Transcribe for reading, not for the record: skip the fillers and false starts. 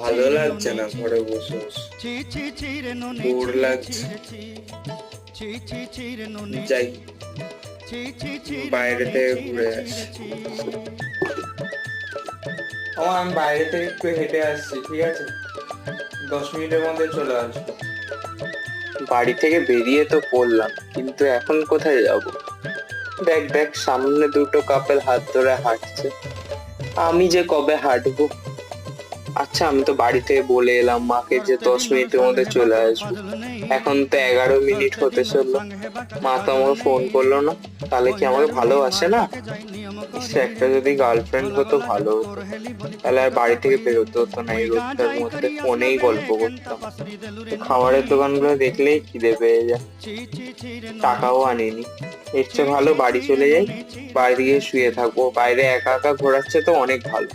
ভালো লাগছে না ঘরে বসে বসে, বোর লাগছে। যাই, বাইরে থেকে ঘুরে আসি। আমি বাইরে থেকে একটু হেঁটে আসছি, ঠিক আছে? 10 মিনিটের মধ্যে চলে আসবো। বাড়ি থেকে বেরিয়ে তো পড়লাম, কিন্তু এখন কোথায় যাব? দেখ দেখ, সামনে দুটো কাপেল হাত ধরে হাঁটছে, আমি যে কবে হাঁটবো? আচ্ছা, আমি তো বাড়ি থেকে বলে এলাম মাকে যে 10 মিনিটের মধ্যে চলে আসবো। এখন তো 11 মিনিট হতে চললো, মা তো আমাকে ফোন করলো না। তাহলে কি আমাকে ভালোবাসে না? সে একটা যদি গার্লফ্রেন্ড হতো ভালো হতো, তাহলে আর বাড়ি থেকে বেরোতে হতো না, এই রোদটার মধ্যে ফোনেই গল্প করতাম। খাবারের দোকানগুলো দেখলেই খিদে পেয়ে যায়, টাকাও আনিনি। এর চেয়ে ভালো বাড়ি চলে যাই, বাড়ি গিয়ে শুয়ে থাকবো, বাইরে একা একা ঘোরাচ্ছে তো অনেক ভালো।